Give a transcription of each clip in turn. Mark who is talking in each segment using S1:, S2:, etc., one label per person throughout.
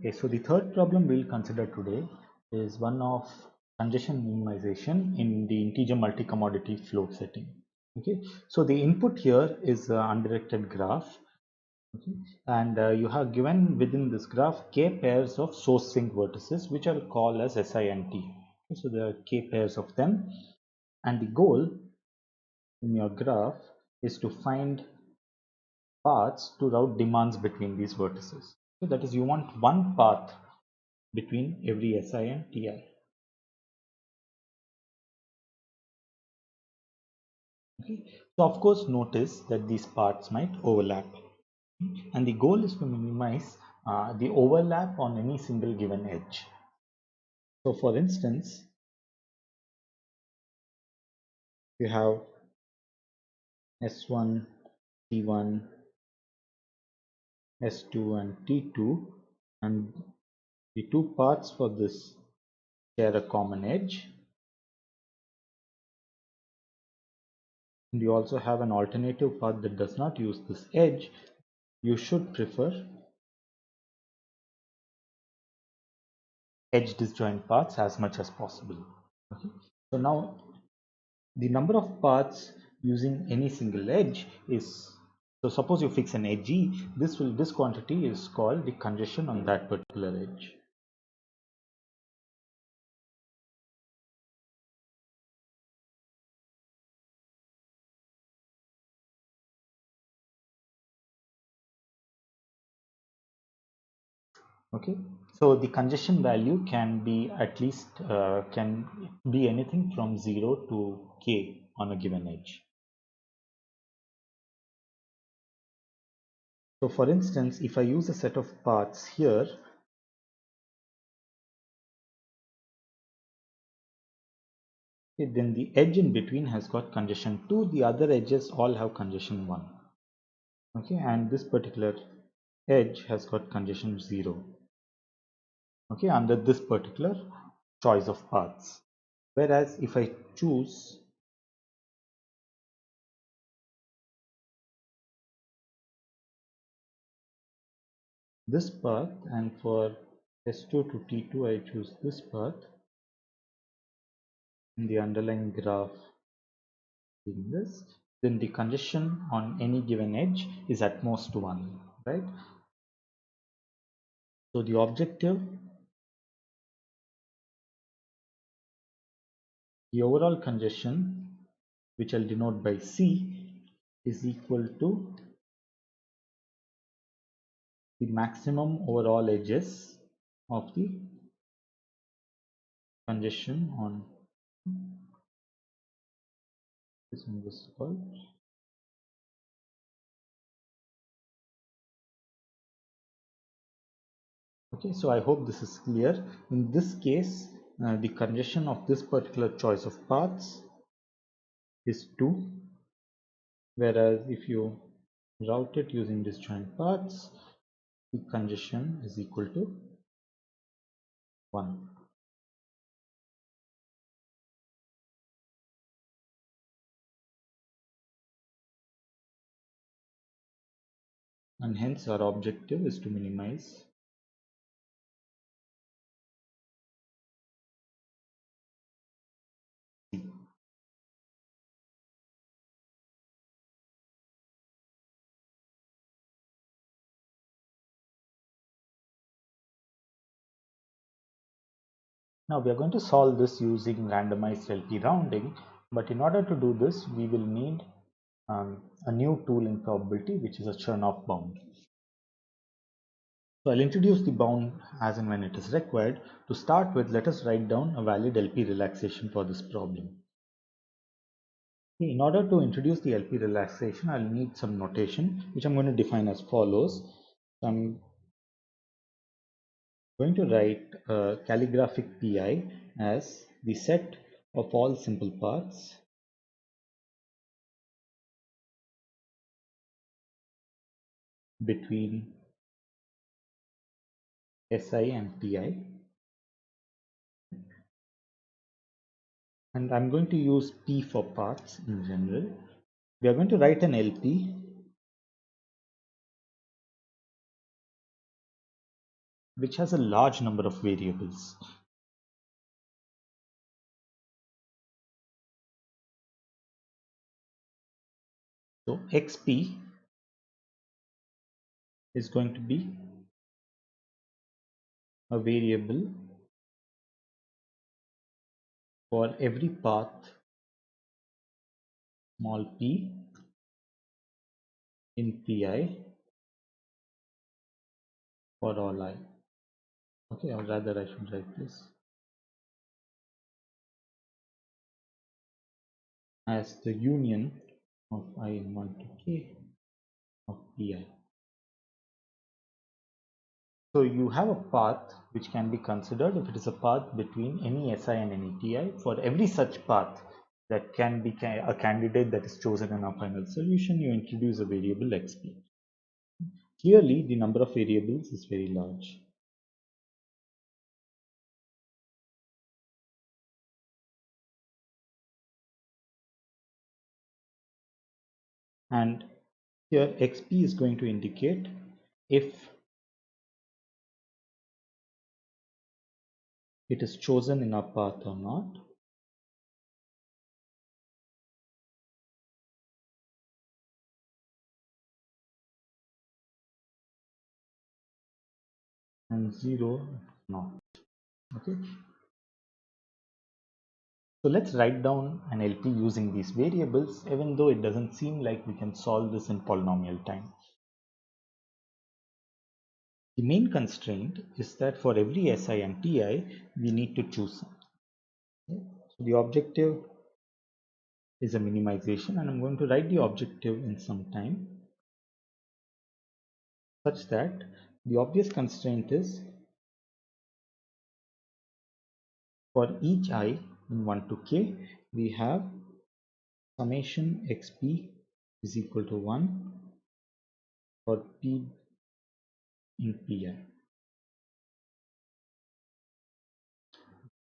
S1: Okay, so the third problem we'll consider today is one of congestion minimization in the integer multi-commodity flow setting. Okay, so the input here is an undirected graph. Okay, and you have given within this graph k pairs of source sink vertices, which are called as SI and T. Okay, so there are k pairs of them, and the goal in your graph is to find paths to route demands between these vertices. So that is, you want one path between every SI and TI. Okay. So of course notice that these paths might overlap, and the goal is to minimize the overlap on any single given edge. So for instance, you have S1, T1, S2 and T2, and the two paths for this share a common edge, and you also have an alternative path that does not use this edge. You should prefer edge disjoint paths as much as possible. Okay. So now the number of paths using any single edge is, so suppose you fix an edge E, this quantity is called the congestion on that particular edge. Okay, so the congestion value can be at least can be anything from 0 to k on a given edge. So for instance, if I use a set of paths here, okay, then the edge in between has got congestion 2, the other edges all have congestion 1. Okay, and this particular edge has got congestion 0. Okay, under this particular choice of paths. Whereas if I choose this path, and for S2 to T2 I choose this path, in the underlying graph being this, then the congestion on any given edge is at most 1, right? So the objective, the overall congestion, which I'll denote by C, is equal to the maximum overall edges of the congestion on this one was called. Okay, so I hope this is clear. In this case, the congestion of this particular choice of paths is 2, whereas if you route it using disjoint paths, the congestion is equal to 1. And hence our objective is to minimize C. Now we are going to solve this using randomized LP rounding, but in order to do this we will need a new tool in probability, which is a Chernoff bound. So I'll introduce the bound as and when it is required. To start with, let us write down a valid LP relaxation for this problem. In order to introduce the LP relaxation, I'll need some notation, which I'm going to define as follows. So I'm going to write a calligraphic PI as the set of all simple paths between SI and TI, and I'm going to use P for paths in general. We are going to write an LP . which has a large number of variables. So xp is going to be a variable for every path small p in pi for all I. Okay, or rather I should write this as the union of I in 1 to k of pi. So you have a path which can be considered if it is a path between any Si and any Ti. For every such path that can be a candidate that is chosen in our final solution, you introduce a variable xp. Clearly, the number of variables is very large. And here xp is going to indicate if it is chosen in our path or not. And 0 not. Okay. So let's write down an LP using these variables, even though it doesn't seem like we can solve this in polynomial time. The main constraint is that for every Si and Ti, we need to choose some. Okay. So the objective is a minimization, and I'm going to write the objective in some time such that the obvious constraint is for each I in 1 to k, we have summation xp is equal to 1 for p in pi.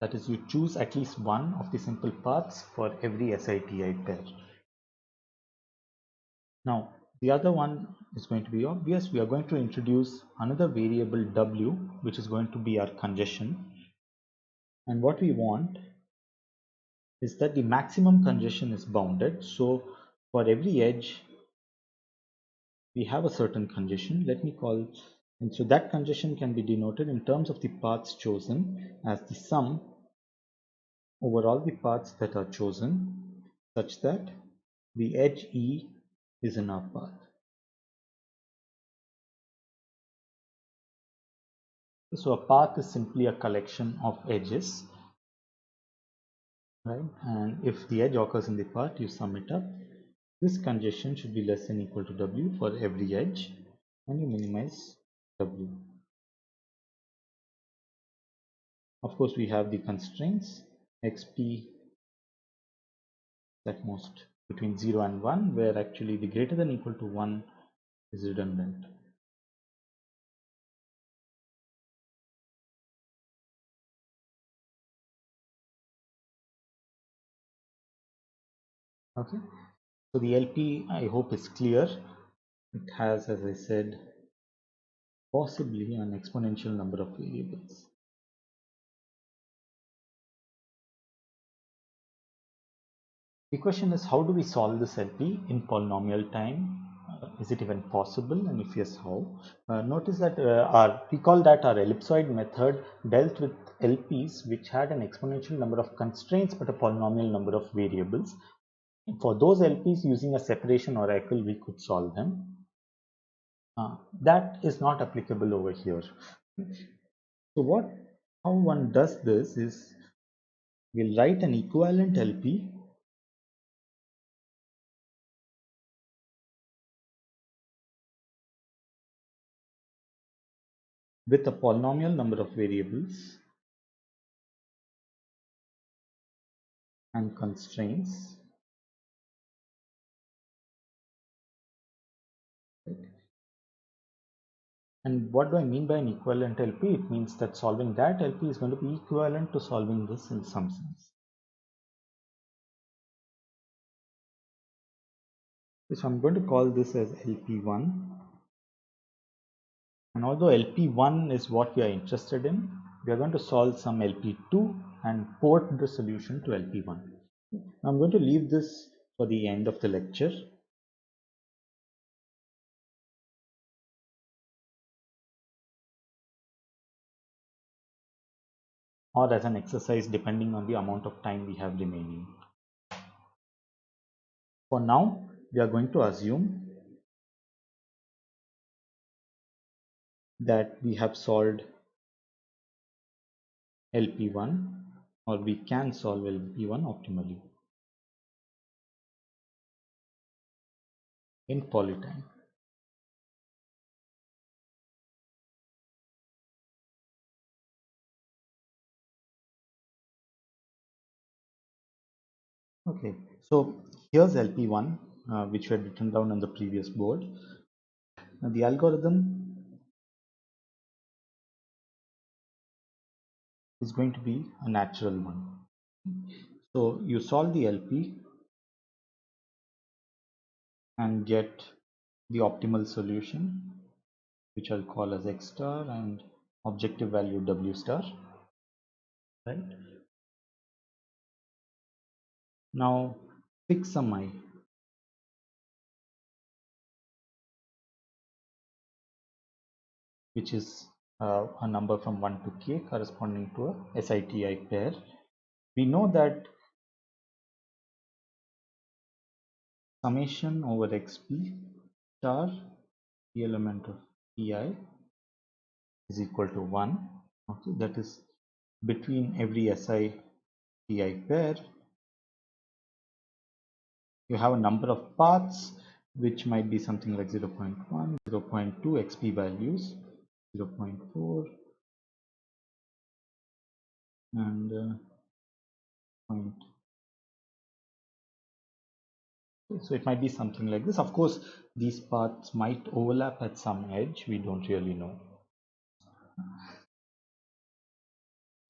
S1: That is, you choose at least one of the simple paths for every SI-TI pair. Now, the other one is going to be obvious. We are going to introduce another variable W, which is going to be our congestion. And what we want is that the maximum congestion is bounded. So for every edge, we have a certain congestion. Let me call, and so that congestion can be denoted in terms of the paths chosen as the sum over all the paths that are chosen, such that the edge E is in our path. So a path is simply a collection of edges, right? And if the edge occurs in the path, you sum it up. This congestion should be less than or equal to W for every edge, and you minimize W. Of course, we have the constraints xp at most between 0 and 1, where actually the greater than or equal to 1 is redundant. Okay, so the LP I hope is clear. It has, as I said, possibly an exponential number of variables. The question is, how do we solve this LP in polynomial time? Is it even possible, and if yes, how? Notice that recall that our ellipsoid method dealt with LPs which had an exponential number of constraints but a polynomial number of variables. For those LPs, using a separation oracle, we could solve them. That is not applicable over here. So how one does this is, we'll write an equivalent LP with a polynomial number of variables and constraints. And what do I mean by an equivalent LP? It means that solving that LP is going to be equivalent to solving this in some sense. So I'm going to call this as LP1, And although LP1 is what we are interested in, we are going to solve some LP2 and port the solution to LP1. I'm going to leave this for the end of the lecture. Or as an exercise depending on the amount of time we have remaining. For now, we are going to assume that we have solved LP1 or we can solve LP1 optimally in polytime. Okay, so here's LP1 which we had written down on the previous board. Now the algorithm is going to be a natural one. So you solve the LP and get the optimal solution, which I'll call as X star and objective value W star, right? Now pick some I, which is a number from 1 to k corresponding to a SITI pair. We know that summation over xp star the element of pi is equal to 1. Okay, that is between every SITI pair you have a number of paths which might be something like 0.1, 0.2 xp values, 0.4 and point. So it might be something like this. Of course, these paths might overlap at some edge. We don't really know.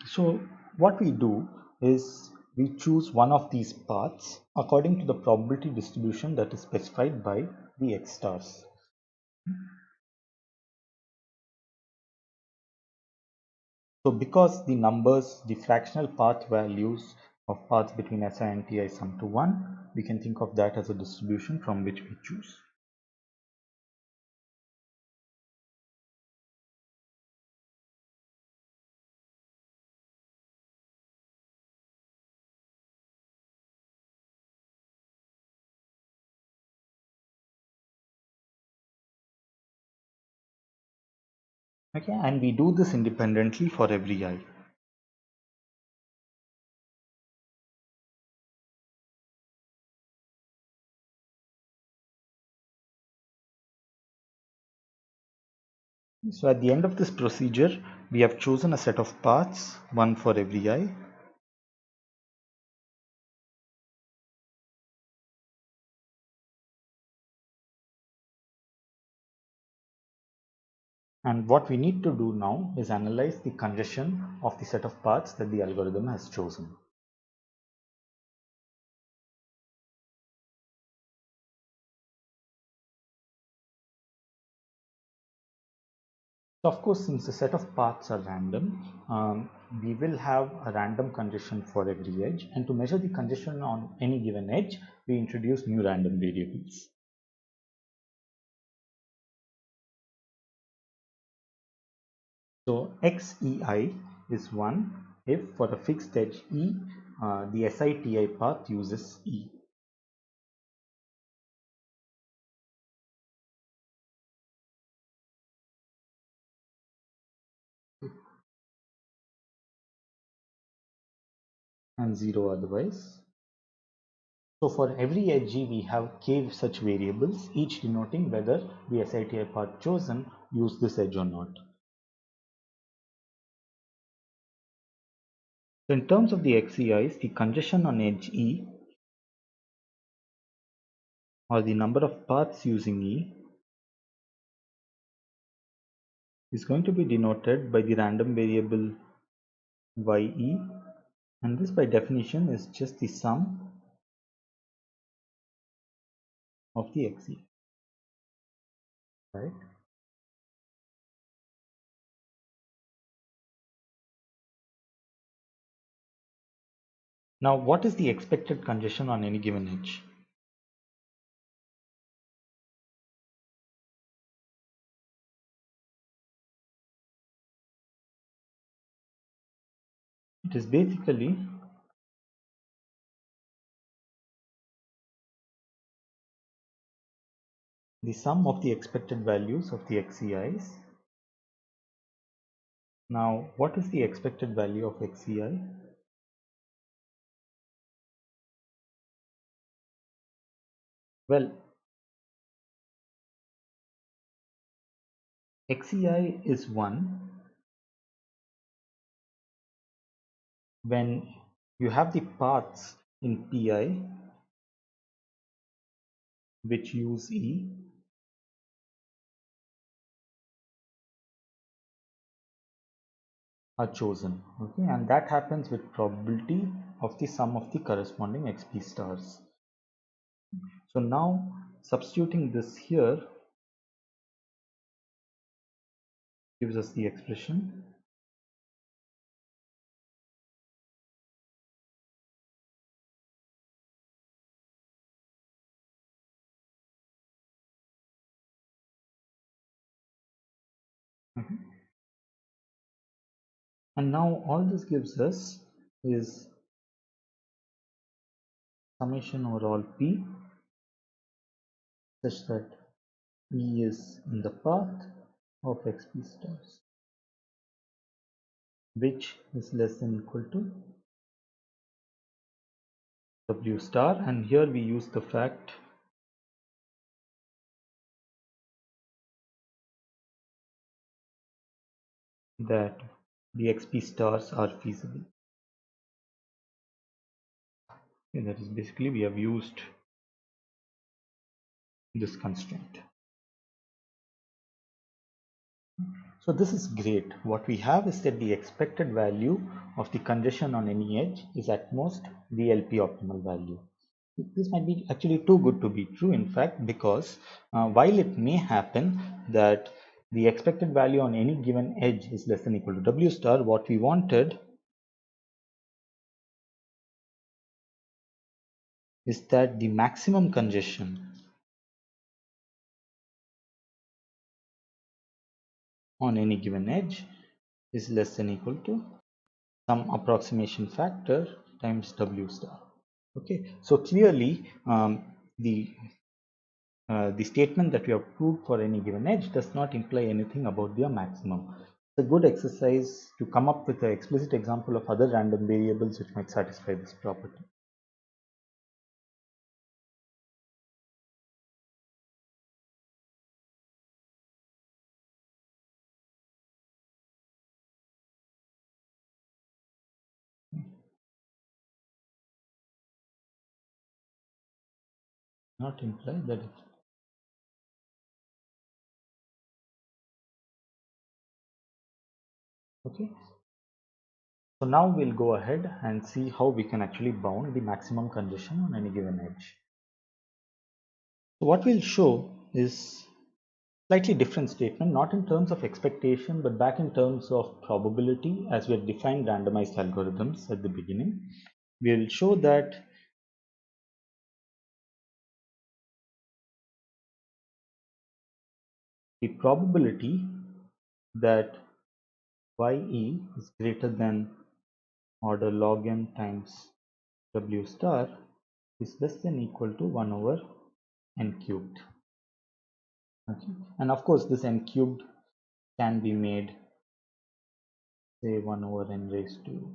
S1: So what we do is we choose one of these paths according to the probability distribution that is specified by the X stars. So because the numbers, the fractional path values of paths between Si and Ti sum to 1, we can think of that as a distribution from which we choose. Okay, and we do this independently for every I. So at the end of this procedure, we have chosen a set of paths, one for every I. And what we need to do now is analyze the congestion of the set of paths that the algorithm has chosen. So of course, since the set of paths are random, we will have a random congestion for every edge. And to measure the congestion on any given edge, we introduce new random variables. So xei is 1 if for a fixed edge E, the SITI path uses E. And 0 otherwise. So for every edge G, we have k such variables, each denoting whether the SITI path chosen use this edge or not. So in terms of the XEIs, the congestion on edge E or the number of paths using E is going to be denoted by the random variable YE, and this by definition is just the sum of the XE, right? Now, what is the expected congestion on any given edge? It is basically the sum of the expected values of the XCIs. Now, what is the expected value of XCI? Well, XCI is 1 when you have the paths in PI which use E are chosen, okay, and that happens with probability of the sum of the corresponding XP stars. So now substituting this here gives us the expression and now all this gives us is summation over all P such that E is in the path of XP stars which is less than equal to W star, and here we use the fact that the XP stars are feasible. Okay, that is basically we have used this constraint. So this is great. What we have is that the expected value of the congestion on any edge is at most the LP optimal value. This might be actually too good to be true, in fact, because while it may happen that the expected value on any given edge is less than equal to W star, what we wanted is that the maximum congestion on any given edge is less than equal to some approximation factor times W star. Okay, so clearly the statement that we have proved for any given edge does not imply anything about their maximum. It's a good exercise to come up with an explicit example of other random variables which might satisfy this property. Not imply that it's okay. So now we'll go ahead and see how we can actually bound the maximum congestion on any given edge. So what we'll show is slightly different statement, not in terms of expectation, but back in terms of probability as we had defined randomized algorithms at the beginning. We'll show that the probability that ye is greater than order log n times w star is less than equal to 1 over n cubed. Okay. And of course this n cubed can be made say 1 over n raised to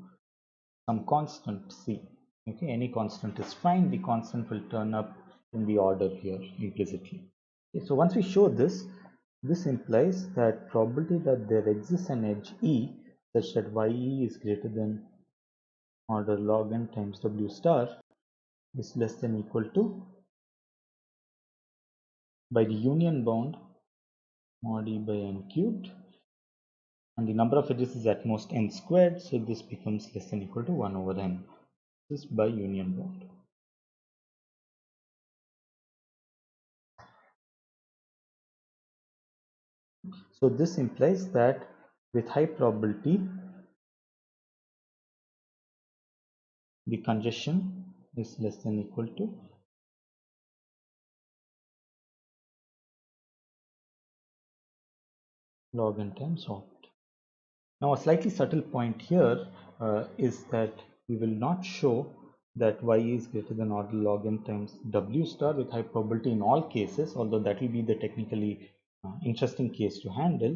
S1: some constant c. Okay, any constant is fine, the constant will turn up in the order here implicitly. Okay, so once we show this, this implies that probability that there exists an edge E such that ye is greater than order log n times w star is less than equal to, by the union bound, mod e by n cubed, and the number of edges is at most n squared, so this becomes less than equal to 1 over n. This is by union bound. So this implies that with high probability the congestion is less than equal to log n times opt. Now a slightly subtle point here is that we will not show that y is greater than order log n times w star with high probability in all cases, although that will be the technically interesting case to handle.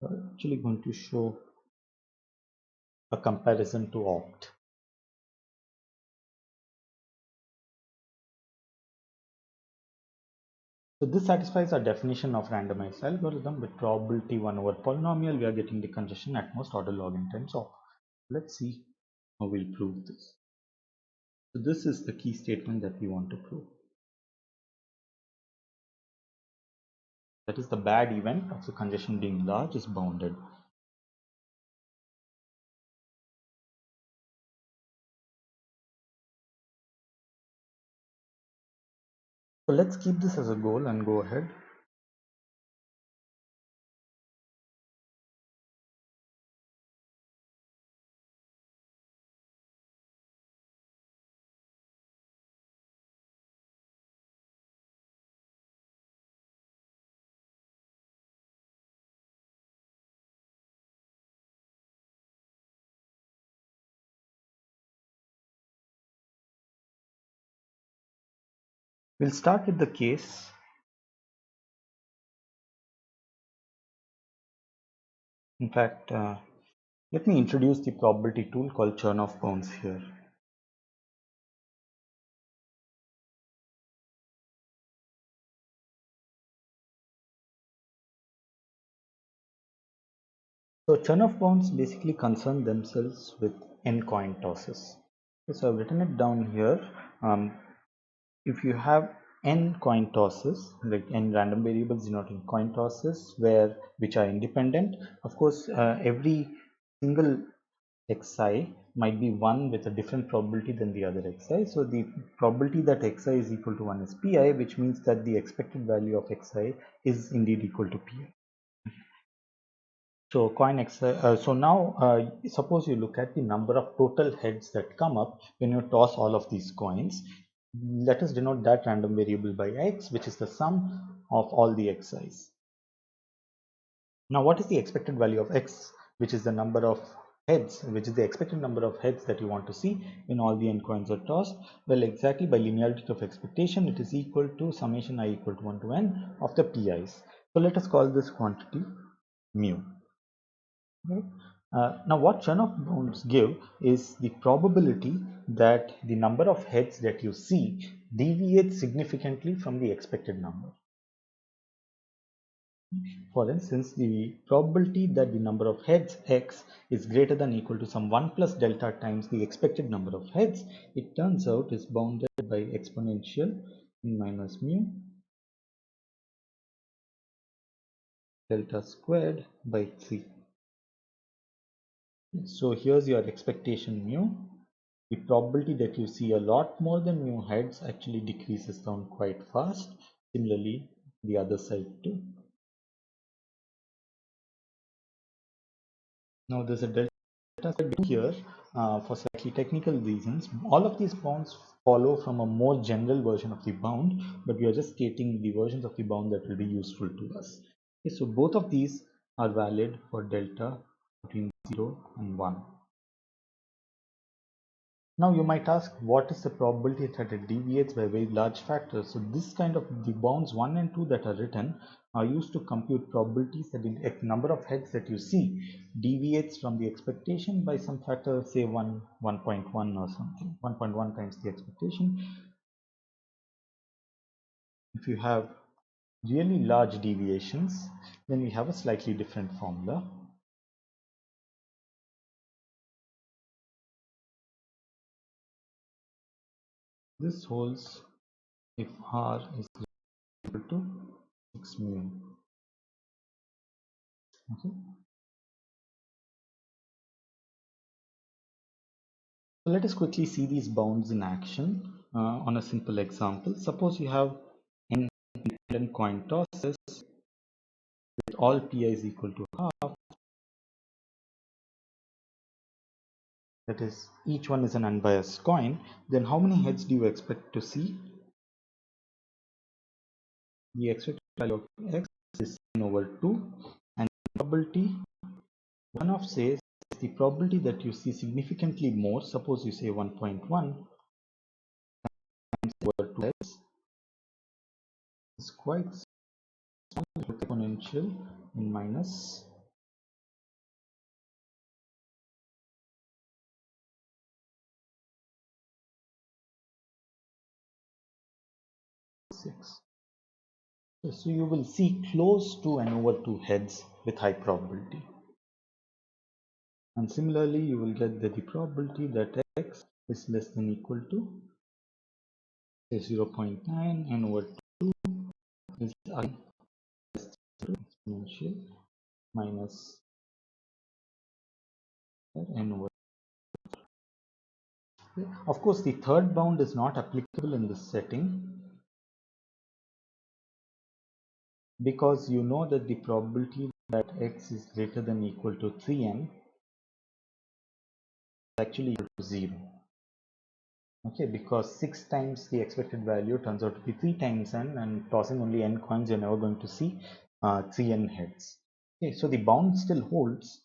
S1: We're actually going to show a comparison to opt. So this satisfies our definition of randomized algorithm with probability 1 over polynomial. We are getting the congestion at most order log n times opt. Let's see how we'll prove this. So this is the key statement that we want to prove. That is, the bad event of the congestion being large is bounded. So let's keep this as a goal and go ahead. We'll start with the case. In fact, let me introduce the probability tool called Chernoff bounds here. So Chernoff bounds basically concern themselves with n coin tosses. Okay, so I've written it down here. If you have n coin tosses, like n random variables denoting coin tosses, which are independent, of course, every single xi might be 1 with a different probability than the other xi. So the probability that xi is equal to 1 is pi, which means that the expected value of xi is indeed equal to pi. So coin xi. So now suppose you look at the number of total heads that come up when you toss all of these coins. Let us denote that random variable by x, which is the sum of all the xi's. Now what is the expected value of x, which is the number of heads, which is the expected number of heads that you want to see when all the n coins are tossed? Well, exactly by linearity of expectation, it is equal to summation I equal to 1 to n of the pi's. So let us call this quantity mu. Right? Now what Chernoff bounds give is the probability that the number of heads that you see deviates significantly from the expected number. For instance, the probability that the number of heads x is greater than or equal to some 1 plus delta times the expected number of heads, it turns out is bounded by exponential n minus mu delta squared by 3. So here's your expectation mu. The probability that you see a lot more than mu heads actually decreases down quite fast. Similarly, the other side too. Now there's a delta here for slightly technical reasons. All of these bounds follow from a more general version of the bound, but we are just stating the versions of the bound that will be useful to us. Okay, so both of these are valid for delta between 0 and 1. Now you might ask, what is the probability that it deviates by very large factors? So this kind of the bounds 1 and 2 that are written are used to compute probabilities that the number of heads that you see deviates from the expectation by some factor, say 1.1 or something, 1.1 times the expectation. If you have really large deviations, then we have a slightly different formula. This holds if R is equal to 6 mu. Okay. So let us quickly see these bounds in action on a simple example. Suppose you have n independent coin tosses with all pi is equal to half. that is each one is an unbiased coin, then how many heads do you expect to see? The expected value of x is n over 2, and the probability, one of says the probability that you see significantly more, suppose you say 1.1 times over 2 heads, is quite small, exponential in minus 6. So you will see close to n over 2 heads with high probability. And similarly, you will get that the probability that x is less than equal to say 0.9 n over 2 is again exponential minus n over. Of course, the third bound is not applicable in this setting because you know that the probability that x is greater than equal to 3n is actually equal to 0. Okay, because 6 times the expected value turns out to be 3 times n, and tossing only n coins, you're never going to see 3n heads. Okay, so the bound still holds,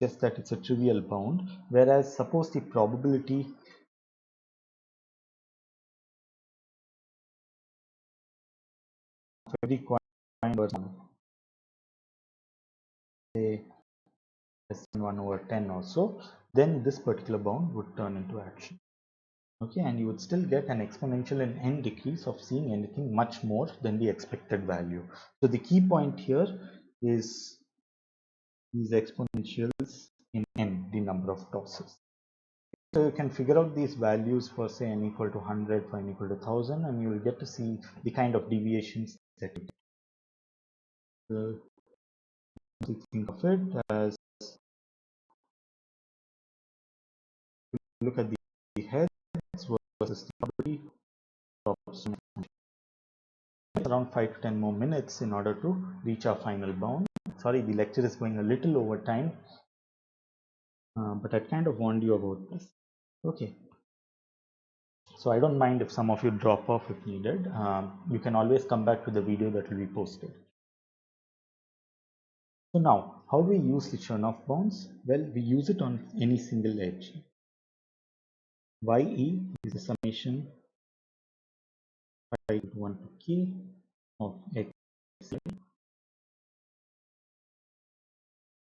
S1: just that it's a trivial bound, whereas suppose the probability of every coin say less than 1 over 10 or so, then this particular bound would turn into action. Okay, and you would still get an exponential in n decrease of seeing anything much more than the expected value. So the key point here is these exponentials in n, the number of tosses. So you can figure out these values for say n equal to 100, for n equal to 1000, and you will get to see the kind of deviations that you think of it as, look at the heads versus the probability drops around 5 to 10 more minutes in order to reach our final bound. Sorry, the lecture is going a little over time, but I kind of warned you about this. Okay, so I don't mind if some of you drop off if needed. You can always come back to the video that will be posted. So now, how do we use the Chernoff bounds? Well, we use it on any single edge. Ye is the summation 1 to k of x.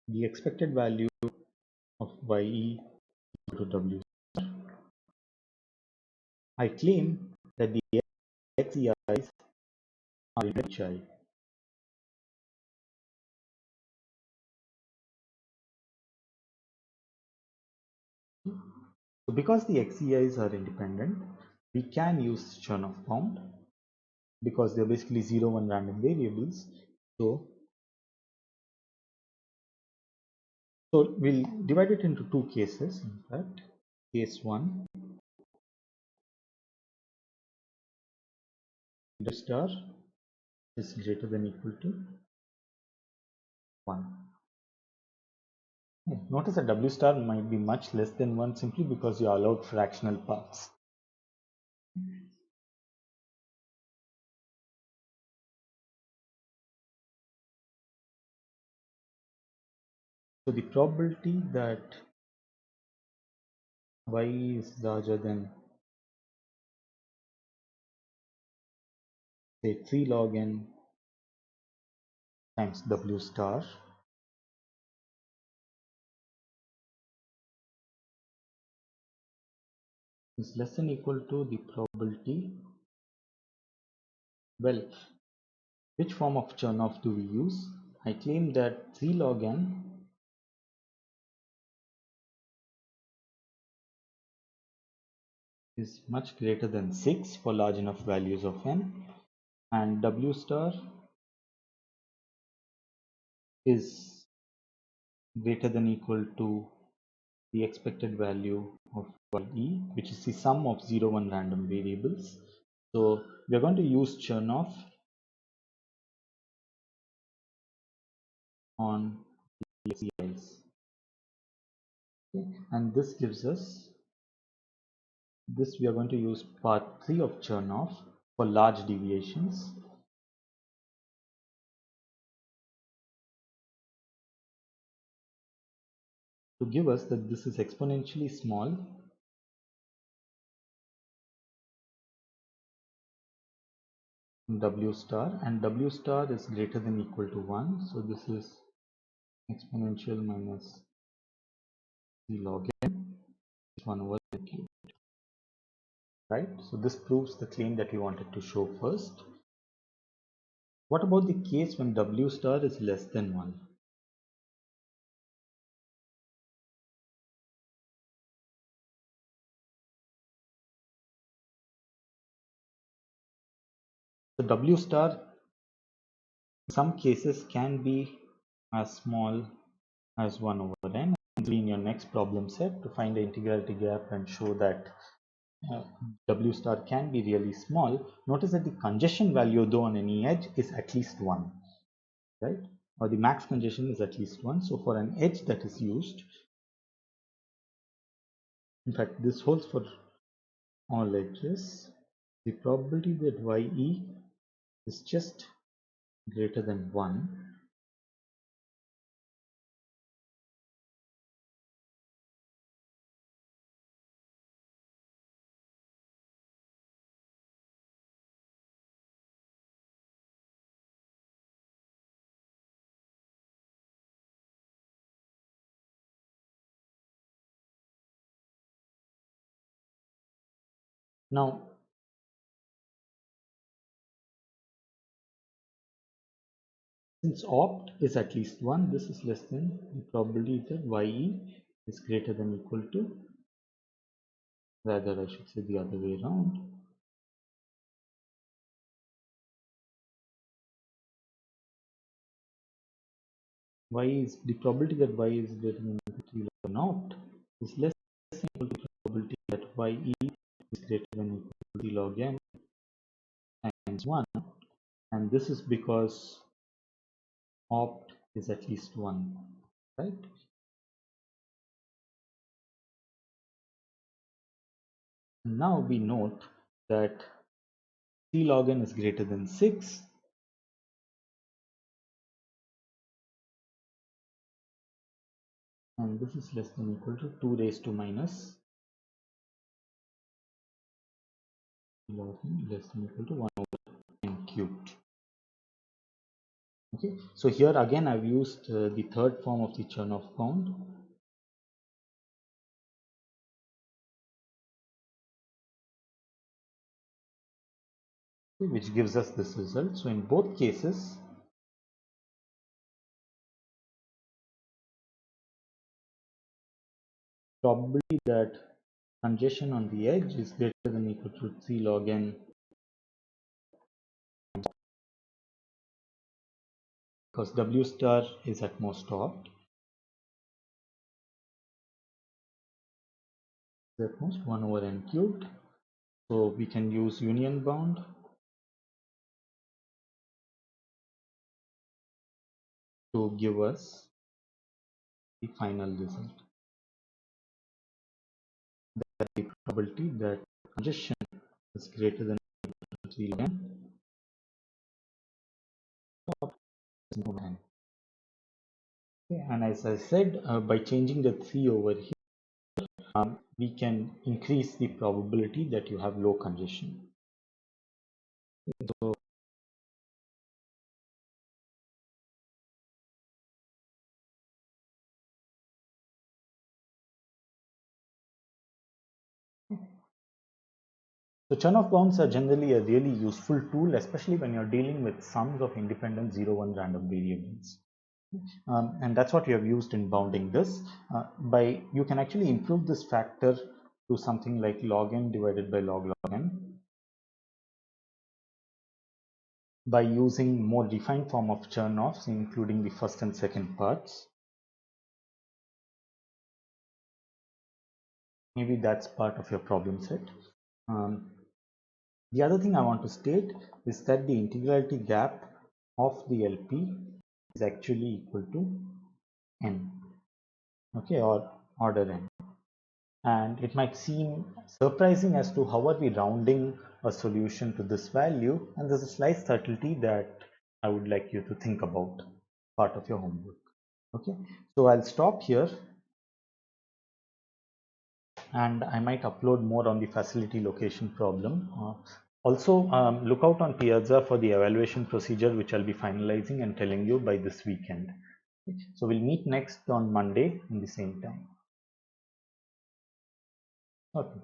S1: The expected value of ye equal to w. I claim that the xei's are in hi. So because the xei's are independent, we can use Chernoff bound because they're basically 0, 1 random variables. So we'll divide it into two cases. In fact, case 1, the star is greater than equal to 1. Notice that W star might be much less than 1 simply because you allowed fractional parts. So the probability that y is larger than say 3 log n times W star is less than equal to the probability. Well, which form of Chernoff do we use? I claim that 3 log n is much greater than 6 for large enough values of n, and W star is greater than equal to the expected value of ye, which is the sum of 0, 1 random variables. So we are going to use Chernoff on the xei's. Okay, and this gives us this. We are going to use part 3 of Chernoff for large deviations. To give us that this is exponentially small W star, and W star is greater than equal to 1. So this is exponential minus C log n is 1 over n cube. Right? So this proves the claim that we wanted to show first. What about the case when W star is less than 1? So W star in some cases can be as small as 1 over n. In your next problem set, to find the integrality gap and show that W star can be really small, notice that the congestion value though on any edge is at least 1, right? Or the max congestion is at least 1. So for an edge that is used, in fact this holds for all edges, the probability that YE is just greater than 1 now. Since opt is at least 1, this is less than the probability that YE is greater than equal to, rather I should say the other way around. Y is the probability that Y is greater than equal to 3 log n opt is less than equal to the probability that YE is greater than equal to 3 log n times 1, and this is because opt is at least 1, right? And now we note that 3 log n is greater than 6, and this is less than equal to 2 raised to minus log n less than equal to 1 over n cubed. Okay, so here again I've used the third form of the Chernoff bound. Which gives us this result. So in both cases, probability that congestion on the edge is greater than equal to 3 log n, because W star is at most opt, at most 1 over n cubed. So we can use union bound to give us the final result. The probability that congestion is greater than 3 log n over n. Okay, and as I said, by changing the 3 over here, we can increase the probability that you have low congestion. So So Chernoff bounds are generally a really useful tool, especially when you're dealing with sums of independent 0-1 random variables. And that's what we have used in bounding this. You can actually improve this factor to something like log n divided by log n by using more defined form of Chernoffs, including the first and second parts. Maybe that's part of your problem set. The other thing I want to state is that the integrality gap of the LP is actually equal to n. Okay, or order n. And it might seem surprising as to how are we rounding a solution to this value, and there's a slight subtlety that I would like you to think about, part of your homework. Okay, so I'll stop here, and I might upload more on the facility location problem. Also, look out on Piazza for the evaluation procedure, which I'll be finalizing and telling you by this weekend. So we'll meet next on Monday in the same time. Okay.